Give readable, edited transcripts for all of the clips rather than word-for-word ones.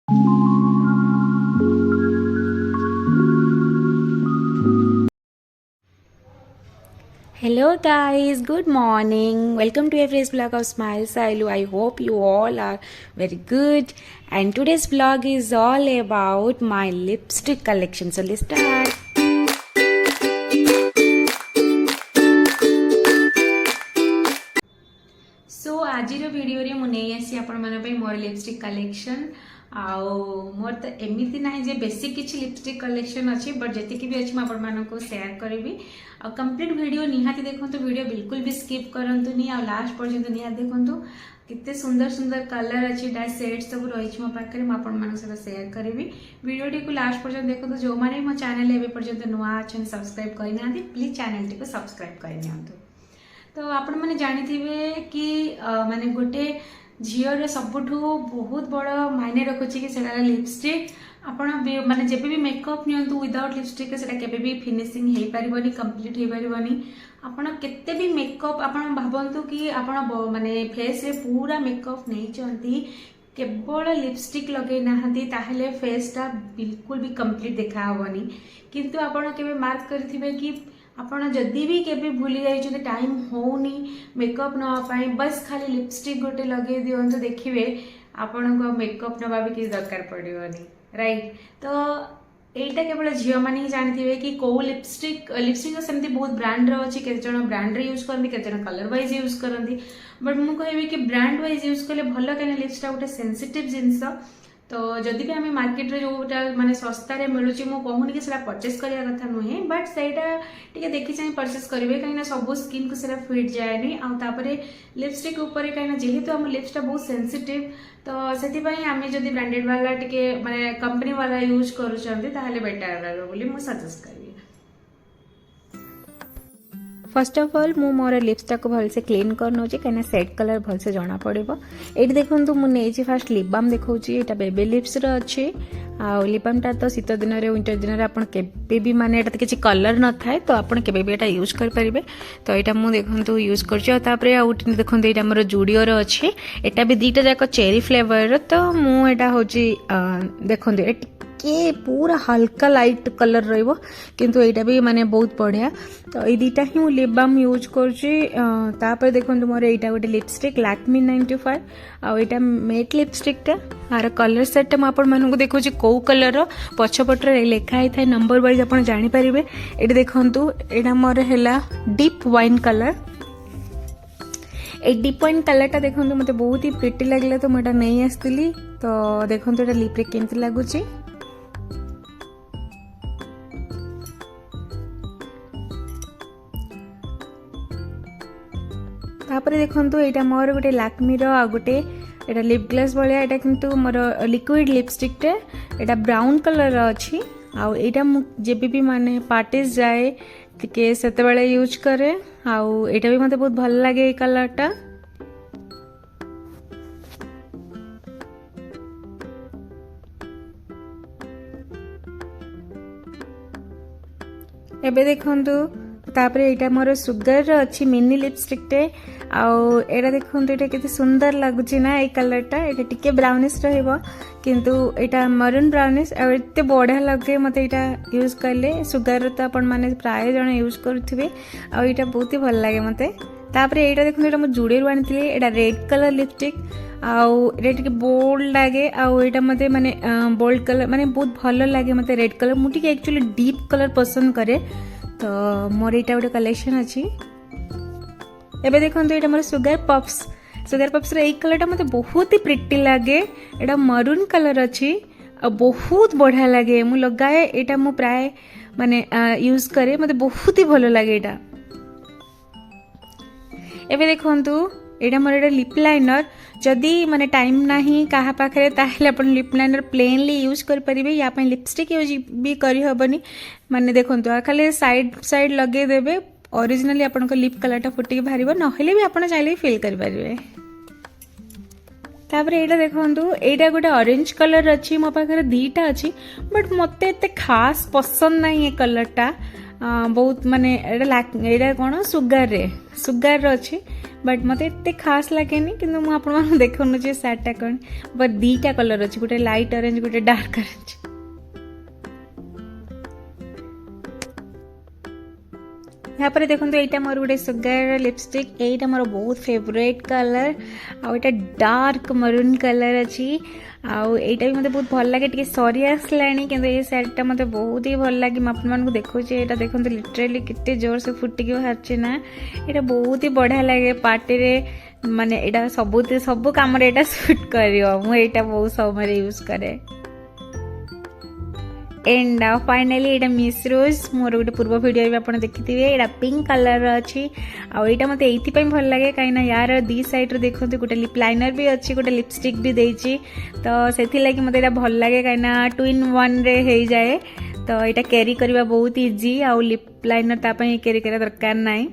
Hello guys, good morning. Welcome to a fresh vlog of Smile Sailu. I hope you all are very good. And today's vlog is all about my lipstick collection. So let's start. सो आज video मुझे आपण मोर lipstick collection आउ मोर तो एमती ना जे बेसी किसी lipstick collection अच्छी बट जी भी अच्छी मुझे सेयार करी आ कंप्लीट वीडियो निहाती देखो वीडियो बिल्कुल भी स्किप करंतुनी आ लास्ट पर्यंत निहाती देखो कितने सुंदर सुंदर कलर अच्छी डार्क सेड सब रही मो पाखे मुझे सेयार करी वीडियो टी को लास्ट पर्यंत देखो जो मैंने मो चैनल एवं पर्यंत नुआ अच्छा सब्सक्राइब करना प्लीज चैनल टी को सब्सक्राइब करनी। तो आपण मैंने जानी कि माने गोटे झीर सबुठू बहुत बड़ मायने रखुची कि लिपस्टिक आपण माने जब भी मेकअप नियंतु विदाउट लिपस्टिक से केबे भी फिनिशिंग हो पारिबनी कंप्लीट हो पारिबनी आपण केते भी मेकअप आपण भाबंतु कि आपण माने फेस रे पूरा मेकअप नहीं चंती केवल लिपस्टिक लगे नाहंती ताहले फेस टा बिल्कुल भी कंप्लीट देखा होबनी किंतु आपण केबे मार्क करथिबे कि आपण जदि भी केबे भूली जाइछते टाइम होनी मेकअप नवाई बस खाली लिपस्टिक गोटे लगे दियंतु देखिए आपण को मेकअप नवा भी किसी दरकार पड़ोनी राइट। तो यहीटा केवल झील मैंने ही जानते कि कौ लिपस्टिक सेमती बहुत ब्रांड अच्छी केते ब्रांड यूज करती केते कलर वाइज यूज करती बट मुझे कहि कि ब्रांड वाइज यूज कले भल कहीं लिपस्टिक गोटे सेंसिटिव जिनस तो जदि भी आम मार्केट रे जोटा माने सस्ता रे मिलूँ मु कहूनी कि परचेस करने कथा नुहे बट से देखी चाहिए परचेस करेंगे कहीं सब स्किन को सेटा फिट जाएनी आउे लिपस्टिक उपर कहीं जेहेतु आम लिप्सटा बहुत सेंसिटिव तो से आम जदि ब्रांडेड वाला टिके माने कंपनी वाला यूज करुँचे बेटर रहा बोली मुझे सजेस्ट करी। फर्स्ट ऑफ ऑल मु मोर लिप्सटा को भलसे क्लीन कर नौची कहीं सेट कलर भलसे जना पड़ो। ये देखो मुझे फास्ट लिप बाम देखा यहाँ बेबी लिप्स अच्छे आ लिप बाम तो शीत दिन में विंटर दिन में आपड़ के माने तो किसी कलर न थाए तो आपड़ के यूज करेंगे तो यहाँ मुझे देखो यूज कर देखो ये मोर जुडियोर अच्छे यहाँ भी दुईटा जाक चेरी फ्लेवर तो मुझा हूँ देखो के पूरा हल्का लाइट कलर रहिबो किंतु एटा भी माने बहुत बढ़िया तो ये दुईटा ही लिप बाम यूज कर देखो मोर यहाँ गोटे लिपस्टिक लैक्मी 95 आ यहाँ मेट लिपस्टिकटा आर कलर सेट मुझे देखो कौ कलर पछपटे लिखाई था नंबर वाइज आप जापर ये देखूँ यहाँ मोर है डीप वाइन कलर ए डीप वाइन कलरटा देखो मत बहुत ही प्रिटी लगे तो मुझे नहीं आसती तो देखो यहाँ लिप्रे केमती लगुच तापर देखो यहाँ मोर गोटे लैक्मीर आ गोटे एटा लिप ग्लास भाया यहाँ किंतु मोर लिक्विड लिपस्टिकटे यहाँ ब्राउन कलर अच्छी आईटा जब भी माने पार्टीज जाए टिके सेते बेले यूज करे आईटा भी मते बहुत भल लगे ये कलरटा। एबे देखंतु तापर यहाँ मोर सुगर अच्छी मिनी लिपस्टिकटे आईटा देखो ये कितने सुंदर लगुच ना ये कलरटा ये टिके ब्राउनिश रहिबो किंतु यहाँ मरून ब्राउनिश एत बढ़िया लगे मत यहाँ यूज कले सुगर तो आपण मैंने प्राय जन यूज करुवे आईटा बहुत ही भल लगे मत तापर यहाँ देखो ये जुड़े आनी यहाँ रेड कलर लिपस्टिक आटे बोल्ड लगे आईटा मत माने बोल्ड कलर माने बहुत भल लगे मत रेड कलर मुझे एक्चुअली डीप कलर पसंद करे तो मोर यहाँ गोटे कलेक्शन अच्छी। एबे देखो ये मोर सुगर पप्स रे कलरटा मत बहुत ही प्रिटी लगे यहाँ मरून कलर अच्छी बहुत बढ़िया लगे मु लगाए यहाँ मु प्राय माने यूज करे मत बहुत ही भल लगे यहाँ। एबे देखो यहाँ मोर यहाँ लिप लाइनर जदि माने टाइम नहीं क्या पाखे ताहले अपन लिप लाइनर प्लेनली यूज करेंगे या लिपस्टिक यूज भी करहबनी माने देखो खाली साइड साइड लगे देवे ओरिजिनली आपन को लिप कलरटा फुटिक बाहर नहले भी आपन चाहिए फिल करेंगे। तापर यहाँ देखो यहाँ गोटे ऑरेंज कलर अच्छी मो पाखे दीटा अच्छी बट मत एत खास पसंद ना ये कलरटा बहुत माने एटा कौन सुगार अच्छी बट मत एत खास लगे कि मुझे देखुन सार्टा कौन बट दीटा कलर अच्छी गोटे लाइट ऑरेंज गोटे डार्क ऑरेंज यहाँ पर देखो यहाँ मोर गोटे सुगार लिपस्टिक यहीटा मोर बहुत फेवरेट कलर आटा डार्क मरून कलर अच्छी आईटा भी मतलब बहुत भल लगे टे सरी आसला कि ये शाढ़ीटा मतलब बहुत ही भल लगे मुझे देखुचे यहाँ देखो लिटरेली कितने जोर से फुटिक बाहर ना यहाँ बहुत ही बढ़िया लगे पार्टी रे माने यहाँ सब कम सुट कर मुझे बहुत समय यूज करे एंड फाइनाली यहाँ मिस रोज मोर गोटे पूर्व वीडियो भी आप देखिथे यहाँ पिंक कलर अच्छी आईटा मत ये भल लगे कहीं यार दी साइड देखो गोटे लिप लाइनर भी अच्छी गोटे लिपस्टिक भी देती तो से लगी मत यहाँ भल लगे कहीं 2 in 1 रे हो जाए तो यहाँ कैरी करवा बहुत इजी आउ लिप लाइनर तापाई कैरी करवा दरकार नाई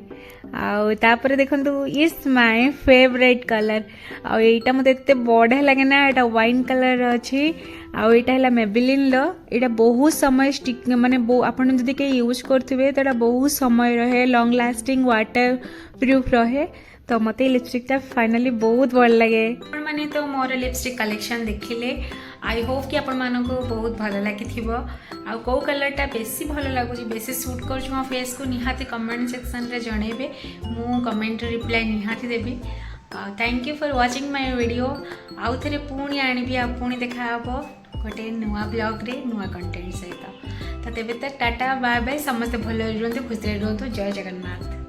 आपर देखो इट्स माय फेवरेट कलर आईटा मत एत बढ़िया लगे ना यहाँ वाइन कलर अच्छी आईटा है मेबेलिन यहाँ बहुत समय स्टिक माने आपन जदि के यूज करेंगे तो बहुत समय रहे लॉन्ग लास्टिंग वाटर प्रूफ रहे तो मत लिपस्टिकटा फाइनाली बहुत भल लगे मैंने तो मोर लिपस्टिक कलेक्शन देखिले आई होप कि आपण मानक बहुत भल लगी कौ कलरटा बेसी भल लगुच बेसी सूट कर मो फेस को निहाती कमेंट सेक्शन रे जनइबे मु कमेंट रिप्लाई निहाती देबी thank you for watching my video आउ थे पुणी आनिबी आ पुणी देखा गोटे नुआ ब्लॉग रे नुआ कंटेंट सहित तो तेबे तक टाटा बाय बाय समस्त भल रुहतु खुशी रुहतु जय जगन्नाथ।